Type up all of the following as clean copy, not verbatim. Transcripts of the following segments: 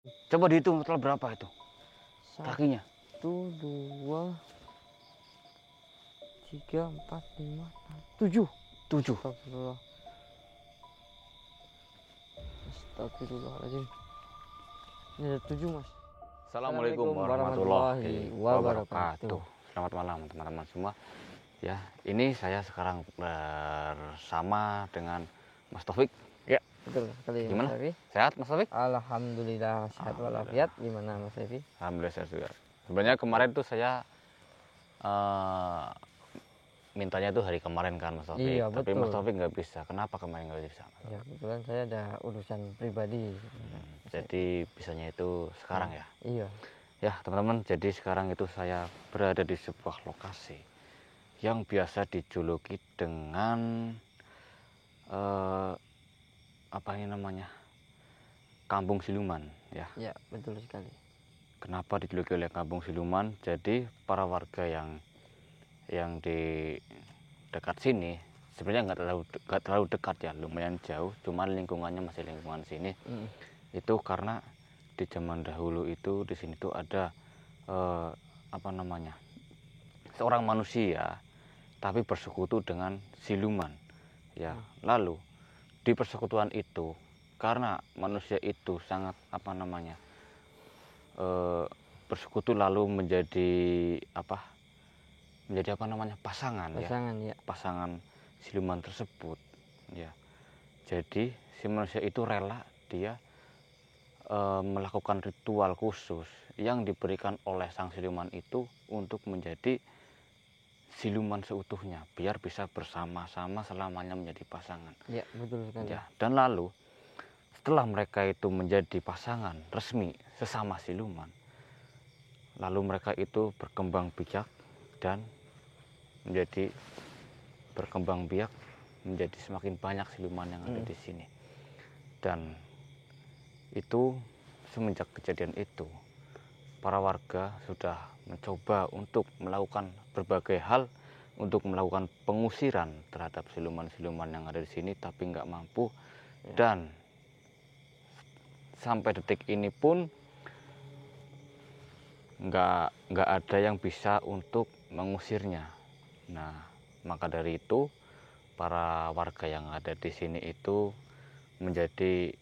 Coba dihitung total berapa itu kakinya? Satu, dua, tiga, empat, lima, enam, tujuh. 7. Astagfirullah. Astagfirullahaladzim. Ini ada 7, Mas. Assalamualaikum warahmatullahi wabarakatuh. Selamat malam teman-teman semua. Ya, ini saya sekarang bersama dengan Mas Taufik. Ya, Betul sekali, gimana? Mas Evi. Sehat Mas Taufik? Alhamdulillah sehat walafiat. Gimana Mas Evi? Alhamdulillah sehat juga. Sebenarnya kemarin tuh saya mintanya tuh hari kemarin kan Mas Taufik. Iya, Tapi betul. Mas Taufik nggak bisa. Kenapa kemarin nggak bisa? Ya, kebetulan saya ada urusan pribadi. Jadi bisanya itu sekarang ya. Iya. Ya teman-teman, jadi sekarang itu saya berada di sebuah lokasi yang biasa dijuluki dengan apa ini namanya, Kampung Siluman ya. Ya, betul sekali. Kenapa dijuluki oleh Kampung Siluman? Jadi para warga yang di dekat sini sebenarnya nggak terlalu dekat ya, lumayan jauh, cuman lingkungannya masih lingkungan sini. Itu karena di zaman dahulu itu di sini tuh ada apa namanya, seorang manusia tapi bersekutu dengan siluman ya. Lalu di persekutuan itu, karena manusia itu sangat apa namanya, bersekutu lalu menjadi apa namanya, pasangan ya, pasangan siluman tersebut ya. Jadi si manusia itu rela dia melakukan ritual khusus yang diberikan oleh sang siluman itu untuk menjadi siluman seutuhnya, biar bisa bersama-sama selamanya menjadi pasangan. Ya, betul sekali. Ya, dan lalu setelah mereka itu menjadi pasangan resmi sesama siluman, lalu mereka itu berkembang biak dan menjadi semakin banyak siluman yang ada di sini. Dan itu semenjak kejadian itu, para warga sudah mencoba untuk melakukan berbagai hal untuk melakukan pengusiran terhadap siluman-siluman yang ada di sini, tapi nggak mampu. Dan sampai detik ini pun nggak ada yang bisa untuk mengusirnya. Nah, maka dari itu para warga yang ada di sini itu menjadi,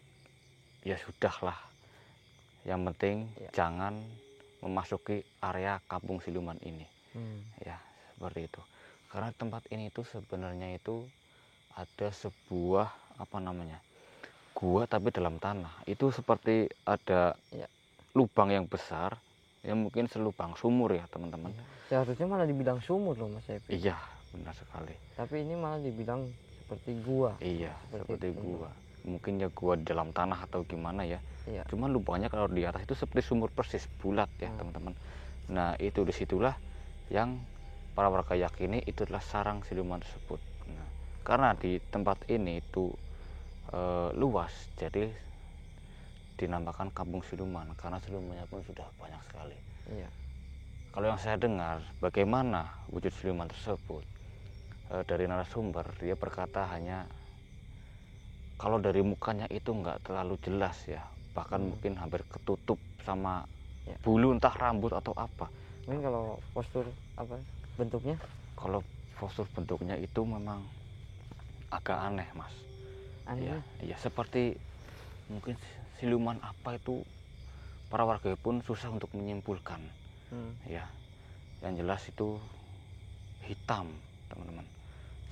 ya sudahlah, yang penting jangan memasuki area kampung siluman ini. Ya, seperti itu. Karena tempat ini itu sebenarnya itu ada sebuah apa namanya, gua tapi dalam tanah. Itu seperti ada lubang yang besar, yang mungkin selubang sumur ya teman-teman. Seharusnya malah dibilang sumur loh Mas Evi. Iya, benar sekali. Tapi ini malah dibilang seperti gua. Iya, seperti gua. Mungkin ya gua di dalam tanah atau gimana ya. Cuman lubangnya kalau di atas itu seperti sumur persis, bulat ya teman-teman. Nah, itu disitulah yang para warga yakini itu adalah sarang siluman tersebut. Nah, karena di tempat ini itu luas, jadi dinamakan kampung siluman karena silumannya pun sudah banyak sekali. Kalau yang saya dengar bagaimana wujud siluman tersebut, dari narasumber, dia berkata hanya kalau dari mukanya itu nggak terlalu jelas ya, bahkan mungkin hampir ketutup sama bulu, entah rambut atau apa. Mungkin kalau postur apa bentuknya? Kalau postur bentuknya itu memang agak aneh Mas. Aneh? Ya, seperti mungkin siluman apa itu, para warga pun susah untuk menyimpulkan. Ya, yang jelas itu hitam teman-teman,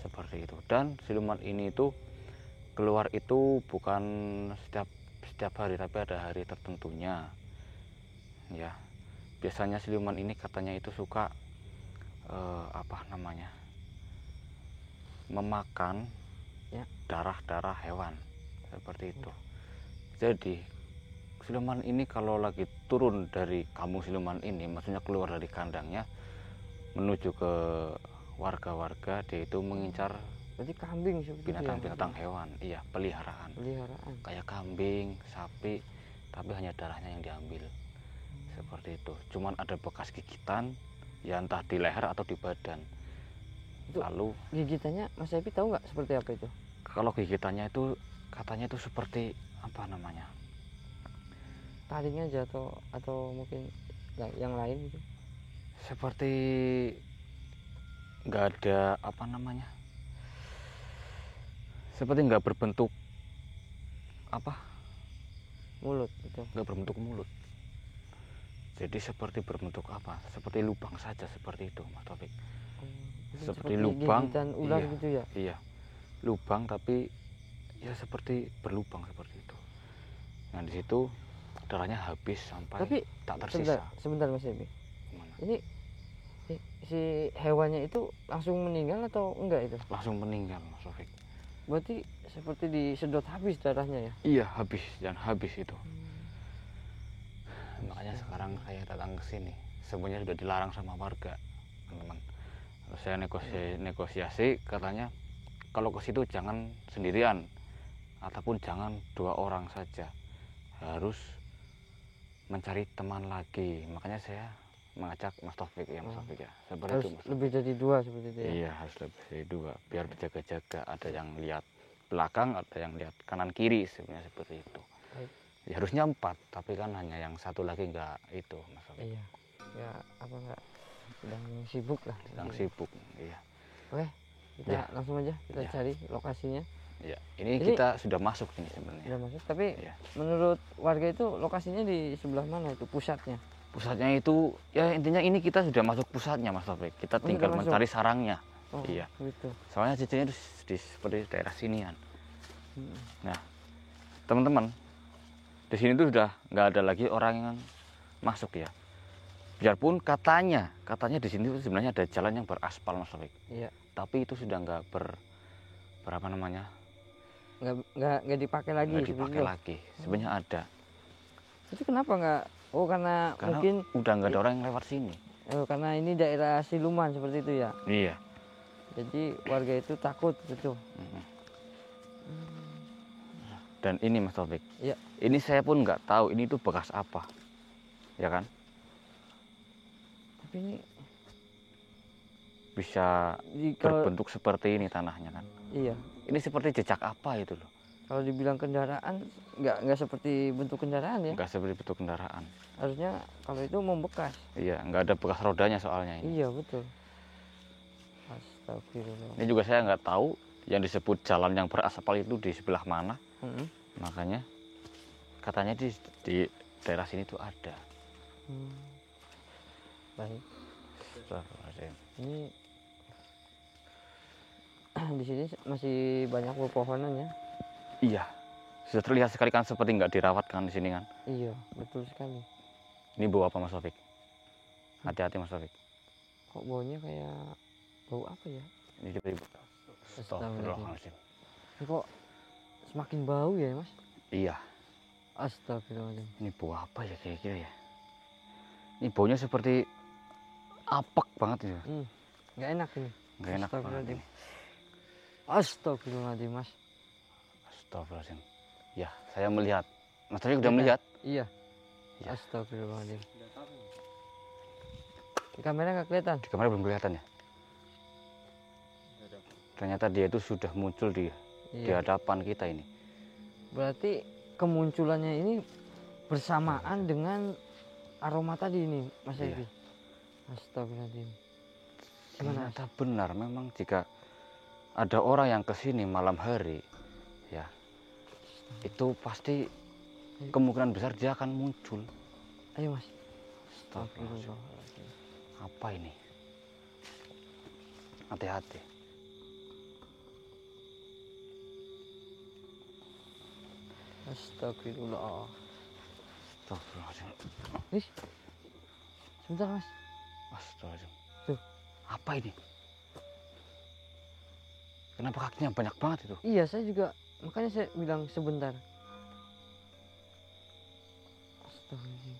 seperti itu. Dan siluman ini itu keluar itu bukan setiap hari, tapi ada hari tertentunya ya. Biasanya siluman ini katanya itu suka apa namanya, memakan darah-darah hewan, seperti itu. Jadi siluman ini kalau lagi turun dari kampung siluman ini, maksudnya keluar dari kandangnya menuju ke warga-warga, dia itu mengincar berarti kambing binatang-binatang hewan, iya, peliharaan. Kayak kambing, sapi, tapi hanya darahnya yang diambil. Seperti itu. Cuman ada bekas gigitan, ya entah di leher atau di badan. Lalu gigitannya Mas Evi tahu nggak seperti apa itu? Kalau gigitannya itu katanya itu seperti apa namanya, taring aja atau mungkin yang lain gitu? Seperti nggak ada apa namanya, seperti nggak berbentuk apa, Mulut gitu. nggak berbentuk mulut, jadi seperti berbentuk apa, seperti lubang saja, seperti itu Mas Taufik. Seperti lubang, gigitan ular iya, gitu ya. iya, lubang tapi ya seperti berlubang seperti itu. Nah di situ darahnya habis sampai Tapi tak tersisa. sebentar Mas Ebi, Gimana? ini si hewannya itu langsung meninggal atau enggak itu? Langsung meninggal Mas Taufik. Berarti seperti disedot habis darahnya ya? Iya habis, dan habis itu. Makanya sekarang saya datang ke sini, sebenarnya sudah dilarang sama warga, teman-teman. Saya negosiasi, katanya kalau ke situ jangan sendirian, ataupun jangan 2 orang saja, harus mencari teman lagi. Makanya saya mengajak Mas Taufik ya, Mas Taufik ya, seperti Harus itu Mas. lebih dari 2 seperti itu ya? Iya harus lebih dari 2, biar berjaga-jaga. Ada yang lihat belakang, ada yang lihat kanan kiri, sebenarnya seperti itu. Ya, harusnya 4, tapi kan hanya yang satu lagi nggak itu Mas Taufik. Iya, ya apa enggak sedang sibuk lah. Sedang sibuk, iya. Oke, kita Ya. langsung aja kita Ya. cari lokasinya. Ya, ini kita sudah masuk ini sebenarnya. Sudah masuk, tapi Ya. menurut warga itu lokasinya di sebelah mana itu pusatnya? Pusatnya itu ya intinya ini kita sudah masuk pusatnya Mas Taufik. Kita tinggal sudah masuk. mencari sarangnya. Oh, Iya. gitu. Soalnya jajannya di seperti daerah sinian. Hmm. Nah, teman-teman, di sini tuh sudah nggak ada lagi orang yang masuk ya. Biarpun katanya di sini tuh sebenarnya ada jalan yang beraspal Mas Taufik. Iya. Tapi itu sudah nggak berapa namanya? Nggak dipakai lagi. Nggak dipakai lagi. Sebenarnya ada. Itu kenapa nggak? Oh karena mungkin udah nggak ada orang yang lewat sini. Karena ini daerah siluman seperti itu ya. Iya. Jadi warga itu takut gitu. Dan ini Mas Taufik, Iya. ini saya pun nggak tahu ini tuh bekas apa, ya kan? Tapi ini Bisa berbentuk seperti ini tanahnya kan? Iya. Ini seperti jejak apa itu loh? Kalau dibilang kendaraan, nggak seperti bentuk kendaraan ya? Nggak seperti bentuk kendaraan. Harusnya kalau itu membekas. Iya, nggak ada bekas rodanya soalnya ini. Iya betul. Astagfirullah. Ini juga saya nggak tahu yang disebut jalan yang beraspal itu di sebelah mana. Makanya katanya di daerah sini tuh ada. Baik. Astagfirullahaladzim. Ini di sini masih banyak pepohonan ya? Iya, sudah terlihat sekali kan seperti nggak dirawat kan di sini kan? Iya, betul sekali. Ini bau apa Mas Taufik? Hati-hati Mas Taufik. Kok baunya kayak bau apa ya? Ini tiba-tiba. Astagfirullahaladzim. Ini kok semakin bau ya Mas? Iya. Astagfirullahaladzim. Ini bau apa ya kira-kira ya? Ini baunya seperti apek banget ya. Nggak enak ini. Nggak enak banget ini. Astagfirullahaladzim Mas. Astagfirullahaladzim. Ya, saya melihat. Mas Taufik udah melihat? Iya. Ya. Astagfirullahaladzim. Di kamera nggak kelihatan? Di kamera belum kelihatan ya? Ternyata dia itu sudah muncul di hadapan kita ini. Berarti kemunculannya ini bersamaan dengan aroma tadi ini Mas Evi. Astagfirullahaladzim. Ternyata benar, memang jika ada orang yang kesini malam hari, ya itu pasti kemungkinan besar dia akan muncul. Ayo Mas. Astagfirullahaladzim. Apa ini? Hati-hati. Astagfirullah. Astagfirullahaladzim. Ih, sebentar Mas. Astagfirullahaladzim. Tuh. Apa ini? Kenapa kakinya banyak banget itu? Iya, saya juga. Makanya saya bilang sebentar. Astagfirullahaladzim.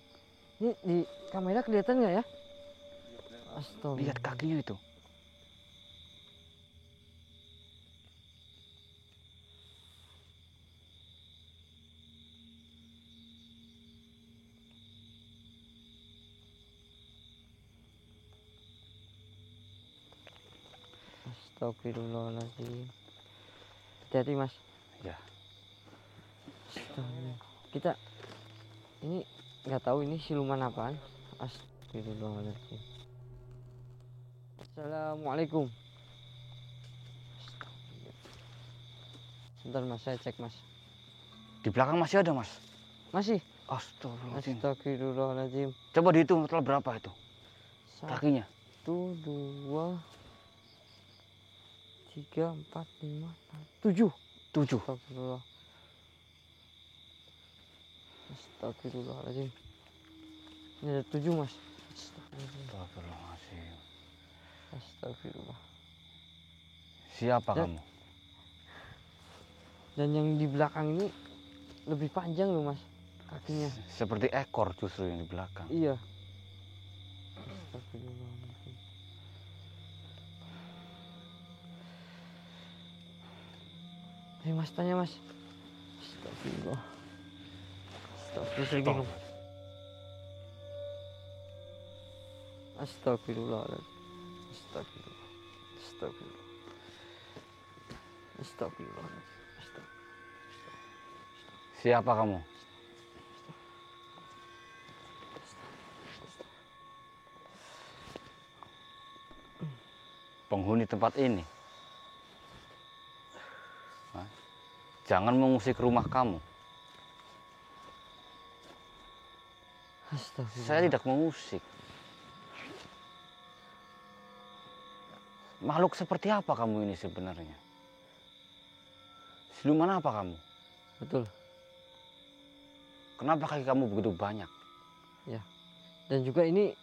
Ini di kamera kelihatan nggak ya? Astagfirullah. Lihat kakinya itu. Astagfirullahaladzim. Hati-hati Mas. Ya. Astagfirullah. Kita ini nggak tahu ini siluman apaan. Astagfirullahaladzim. Assalamualaikum. Sebentar mas, saya cek mas. Di belakang masih ada mas. Masih. Astagfirullahaladzim. Astagfirullahaladzim. Coba dihitung total berapa itu kakinya. 1, 2, 3, 4, 5, 6, 7. 7. Astagfirullah. Astagfirullahaladzim. Ini ada 7 mas. Astagfirullahaladzim. Astagfirullah. Siapa kamu? Dan yang di belakang ini lebih panjang loh mas kakinya. Seperti ekor justru yang di belakang. Iya. Astagfirullahaladzim. Ayo mas tanya mas. Astagfirullah. Astagfirullah. Astagfirullahaladzim. Astagfirullah. Astagfirullah. Astagfirullahaladzim. Siapa kamu? Penghuni tempat ini. Hah? Jangan mengusik rumah kamu. Saya tidak mengusik. Makhluk seperti apa kamu ini sebenarnya? Siluman apa kamu? Betul. Kenapa kaki kamu begitu banyak? Ya. Dan juga ini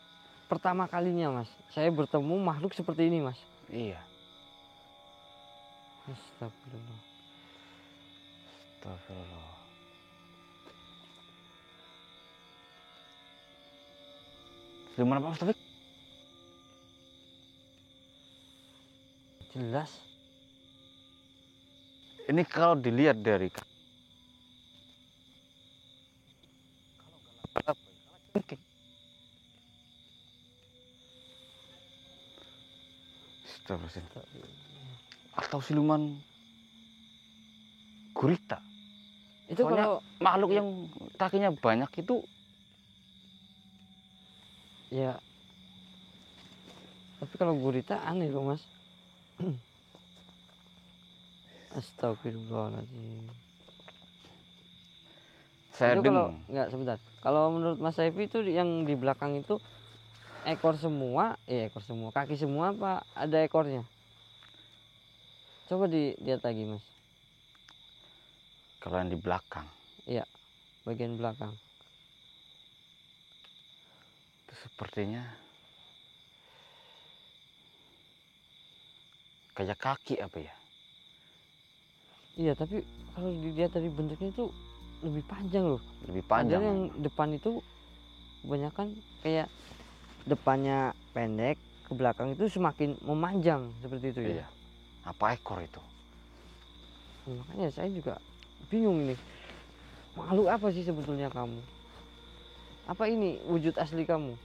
pertama kalinya mas, saya bertemu makhluk seperti ini mas. Iya. Astagfirullah. Astagfirullah. Siluman apa mas Taufik? Jelas. Ini kalau dilihat dari atau siluman gurita. Itu soalnya kalau makhluk yang kakinya banyak itu ya. Tapi kalau gurita aneh loh mas. Astagfirullahaladzim. saya Itu kalau dengar. enggak sebentar. Kalau menurut Mas Saifi itu yang di belakang itu ekor semua, ekor semua, kaki semua apa ada ekornya? Coba dilihat lagi mas. Kalau yang di belakang. Iya, bagian belakang. Itu sepertinya kayak kaki apa ya? Iya, tapi kalau dilihat dari bentuknya itu lebih panjang loh. Lebih panjang. Padahal yang depan itu kebanyakan kayak depannya pendek, ke belakang itu semakin memanjang seperti itu ya. Iya. Apa ekor itu? Makanya saya juga bingung ini. Makhluk apa sih sebetulnya kamu? Apa ini wujud asli kamu?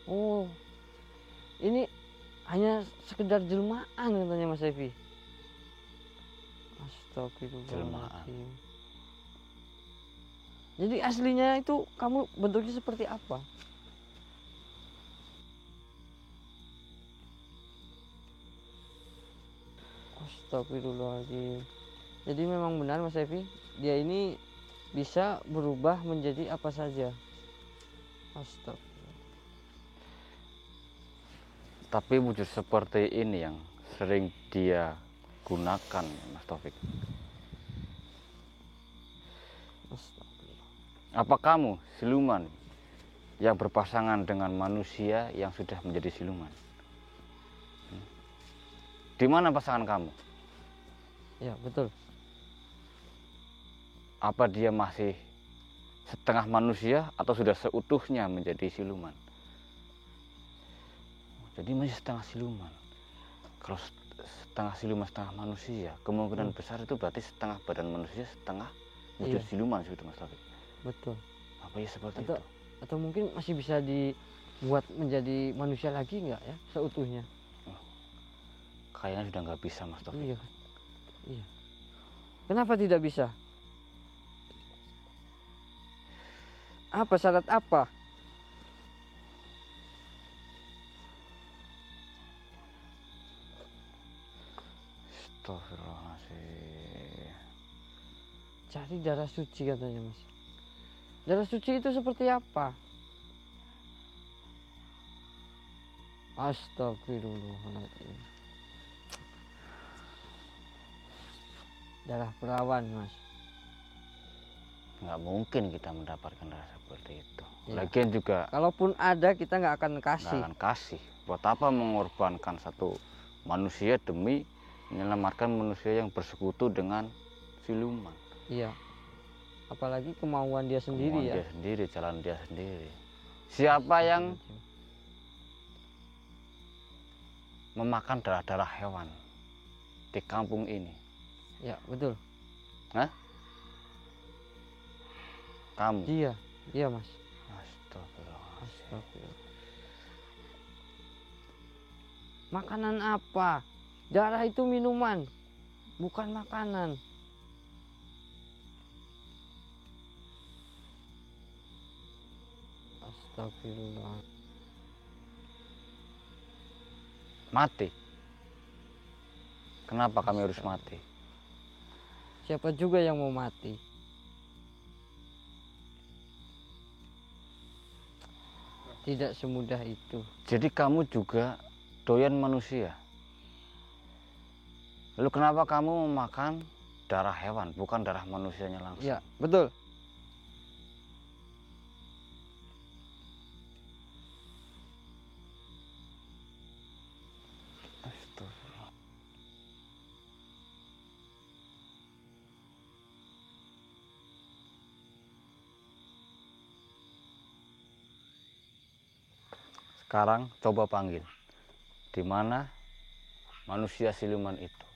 Oh, ini hanya sekedar jelmaan katanya Mas Evi. Astagfirullahaladzim. Jadi aslinya itu kamu bentuknya seperti apa? Astagfirullahaladzim. Jadi memang benar Mas Evi, dia ini bisa berubah menjadi apa saja. Astagfirullah. Tapi wujud seperti ini yang sering dia gunakan Mas Taufik. Apa kamu siluman yang berpasangan dengan manusia yang sudah menjadi siluman? Di mana pasangan kamu? Ya betul. Apa dia masih setengah manusia atau sudah seutuhnya menjadi siluman? Jadi masih setengah siluman. Kalau setengah siluman setengah manusia, kemungkinan besar itu berarti setengah badan manusia, setengah wujud siluman seperti Mas Taufik. Betul. Apa ya seperti itu? Atau mungkin masih bisa dibuat menjadi manusia lagi nggak ya seutuhnya? Kayaknya sudah nggak bisa Mas Taufik. Iya. Kenapa tidak bisa? Apa syarat apa? Astagfirullahaladzim. Cari darah suci katanya Mas. Darah suci itu seperti apa? Astagfirullahaladzim. Darah perawan Mas. Nggak mungkin kita mendapatkan darah seperti itu. Ya. Lagian juga Kalaupun ada kita nggak akan nggak kasih. akan kasih. Buat apa mengorbankan satu manusia demi menyelamatkan manusia yang bersekutu dengan siluman? Iya. Apalagi kemauan dia sendiri Kemauan ya. dia sendiri, jalan dia sendiri. Siapa yang memakan darah-darah hewan di kampung ini? Ya betul. Hah? Kamu? Iya, iya Mas. Astagfirullah. Astagfirullah. Makanan apa? Darah itu minuman, bukan makanan. Astagfirullah. Mati. Kenapa kami harus mati? Siapa juga yang mau mati? Tidak semudah itu. Jadi kamu juga doyan manusia. Lalu kenapa kamu memakan darah hewan, bukan darah manusianya langsung? Ya, betul. Astagfirullah. Sekarang coba panggil. Di mana manusia siluman itu?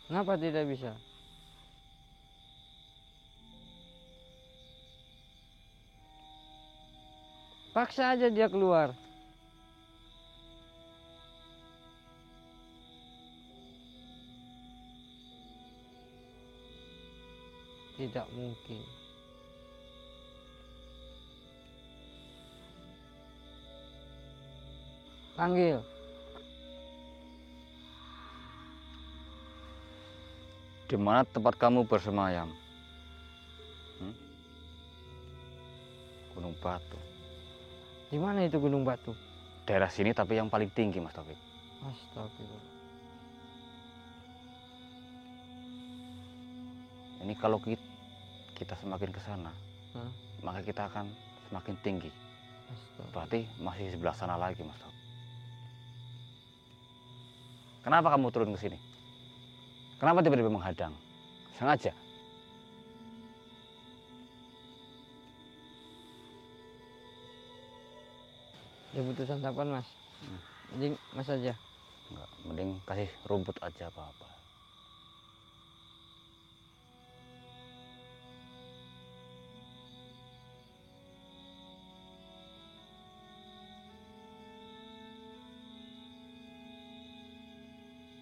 Kenapa tidak bisa? Paksa aja dia keluar. Tidak mungkin. Panggil. Di mana tempat kamu bersemayam? Gunung Batu. Di mana itu Gunung Batu? Daerah sini tapi yang paling tinggi, Mas Taufik. Astagfirullah. Ini kalau kita semakin ke sana, maka kita akan semakin tinggi. Berarti masih sebelah sana lagi, Mas Taufik. Kenapa kamu turun ke sini? Kenapa tiba-tiba menghadang? Sengaja? Dia butuh santapan Mas. Mending Mas aja. Enggak, mending kasih rumput aja apa-apa.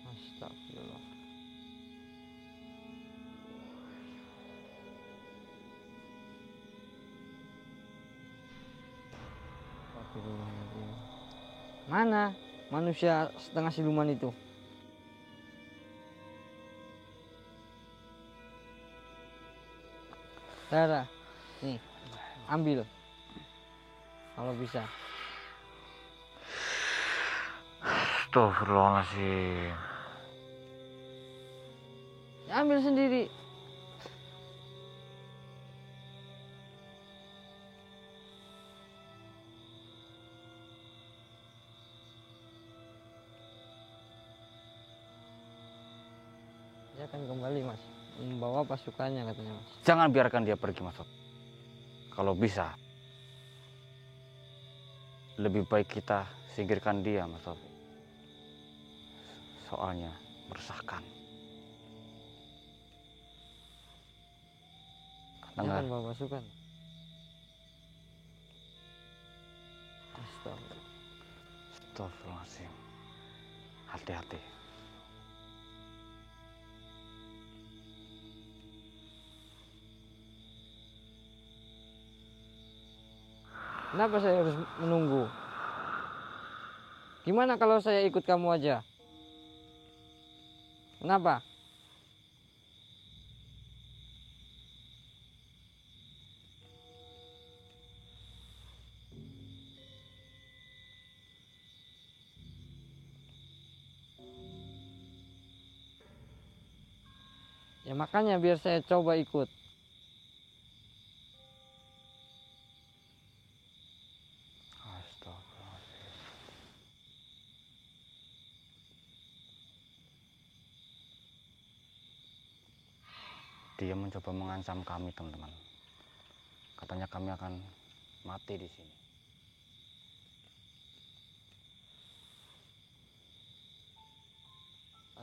Astagfirullah. Astagfirullahaladzim. Mana manusia setengah siluman itu? Darah. Nih, ambil. Kalau bisa. Astagfirullahaladzim. Ambil sendiri. Dia akan kembali Mas, membawa pasukannya katanya Mas. Jangan biarkan dia pergi, Mas. Kalau bisa, lebih baik kita singkirkan dia, Mas. Soalnya meresahkan. Dia akan bawa pasukan. Astagfirullahaladzim. Hati-hati. Kenapa saya harus menunggu? Gimana kalau saya ikut kamu aja? Kenapa? Ya makanya biar saya coba ikut. Astagfirullahaladzim. Dia mencoba mengancam kami, teman-teman. Katanya kami akan mati di sini.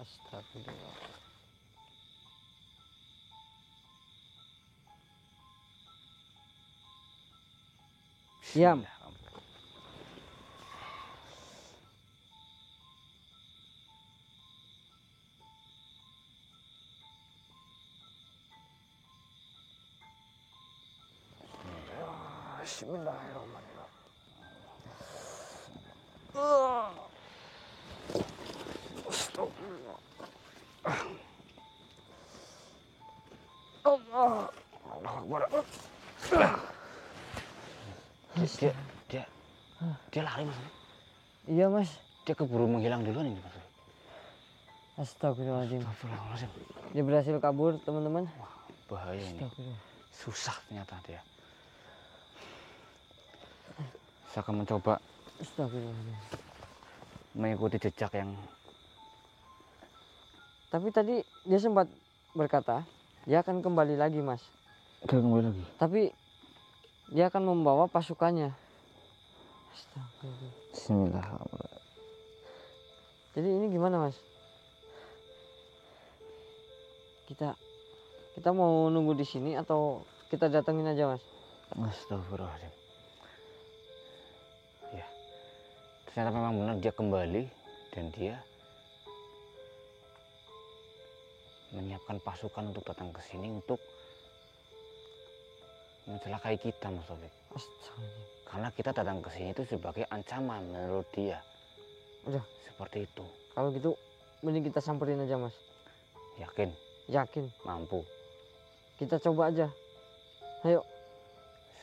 Astagfirullah. Diam. Bismillahirrahmanirrahim. Astagfirullah. Allah. Allahu Akbar. Dia lari, Mas. Iya, Mas. Dia keburu menghilang duluan ini, Mas. Astagfirullahaladzim. Astagfirullahaladzim. Dia berhasil kabur, teman-teman. Wah, bahaya ini. Susah ternyata dia. Saya akan mencoba mengikuti jejak yang. Tapi tadi dia sempat berkata dia akan kembali lagi, Mas. Kembali lagi. Tapi dia akan membawa pasukannya. Astagfirullah. Bismillahirrahmanirrahim. Jadi ini gimana, Mas? Kita mau nunggu di sini atau kita datengin aja, Mas? Astagfirullahaladzim. Ya, ternyata memang benar dia kembali dan dia menyiapkan pasukan untuk datang ke sini untuk mencelakai kita, Mas Taufik. Astagfirullah. Karena kita datang ke sini itu sebagai ancaman menurut dia. Udah, seperti itu. Kalau gitu mending kita samperin aja, Mas. Yakin? Yakin. Mampu. Kita coba aja. Ayo.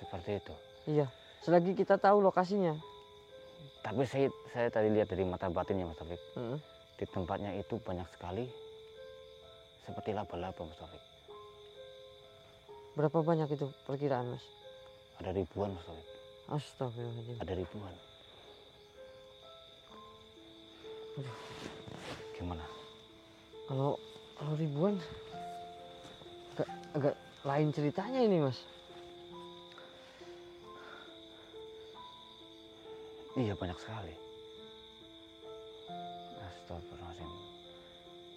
Seperti itu. Iya. Selagi kita tahu lokasinya. Tapi saya tadi lihat dari mata batinnya, Mas Taufik. Di tempatnya itu banyak sekali seperti laba-laba, Mas Taufik. Berapa banyak itu perkiraan, Mas? Ada ribuan, Mas Taufik. Astagfirullahaladzim. Ada ribuan. Gimana? Kalau ribuan agak lain ceritanya ini, Mas. Iya, banyak sekali. Astagfirullahaladzim.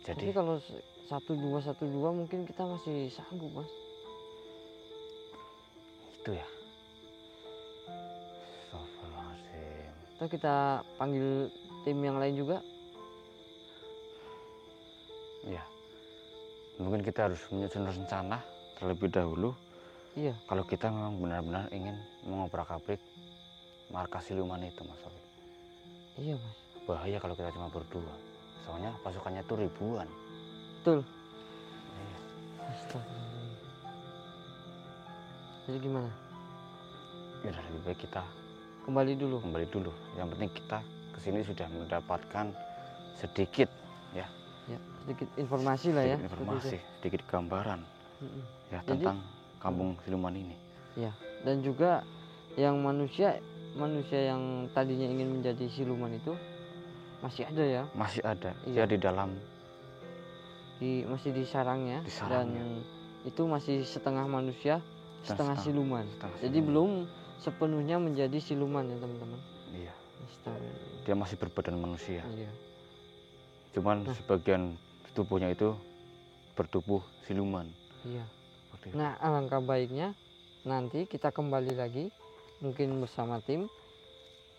Jadi tapi kalau 1212 mungkin kita masih sanggup, Mas. Itu ya. Astagfirullahaladzim. Atau kita panggil tim yang lain juga? Iya. Mungkin kita harus menyusun rencana terlebih dahulu. Iya. Kalau kita memang benar-benar ingin mengobrak-abrik markas siluman itu, Mas Taufik. Iya, Mas. Bahaya kalau kita cuma berdua. Soalnya pasukannya itu ribuan. Betul. Iya. Astagfirullah. Jadi gimana? Ya lebih baik kita Kembali dulu. Yang penting kita kesini sudah mendapatkan sedikit ya. Ya, sedikit informasi lah ya. Sedikit gambaran ya Jadi, tentang kampung siluman ini. Ya, dan juga yang manusia yang tadinya ingin menjadi siluman itu masih ada ya? Masih ada. Iya. Dia di dalam masih di sarangnya. Dan itu masih setengah manusia, setengah siluman. Jadi belum sepenuhnya menjadi siluman ya, teman-teman. Iya. Astagfirullah. Dia masih berbadan manusia. Iya. Cuman sebagian tubuhnya itu bertubuh siluman. Iya. Nah, alangkah baiknya nanti kita kembali lagi, mungkin bersama tim,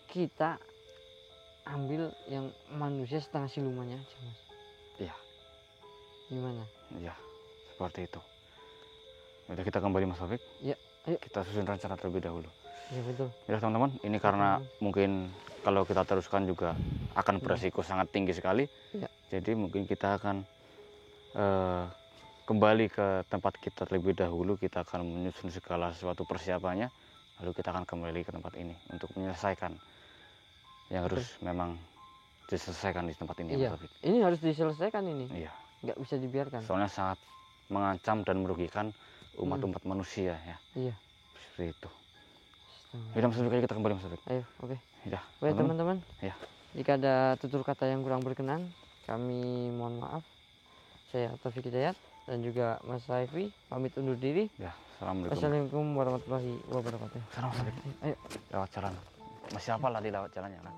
kita ambil yang manusia setengah silumannya aja, Mas. Iya. Gimana? Iya, seperti itu. Udah kita kembali, Mas Taufik? Ya. kita susun rencana terlebih dahulu. Iya betul. Ya teman-teman, ini karena mungkin kalau kita teruskan juga akan beresiko sangat tinggi sekali. Ya. Jadi mungkin kita akan kembali ke tempat kita terlebih dahulu. Kita akan menyusun segala sesuatu persiapannya, lalu kita akan kembali ke tempat ini untuk menyelesaikan yang harus memang diselesaikan di tempat ini. Iya. Ini harus diselesaikan ini. Iya. Nggak bisa dibiarkan. Soalnya sangat mengancam dan merugikan umat-umat manusia ya. Iya. Seperti itu. Yaudah Mas Taufik, kita kembali Mas Taufik. Ayo, oke. Ya. Oke teman-teman. Ya. Jika ada tutur kata yang kurang berkenan, kami mohon maaf. Saya Taufik Hidayat dan juga Mas Saifi pamit undur diri. Ya. Assalamualaikum. Assalamualaikum warahmatullahi wabarakatuh. Assalamualaikum. Ayo. Lewat jalan. Masih apa lah di lewat jalannya kan?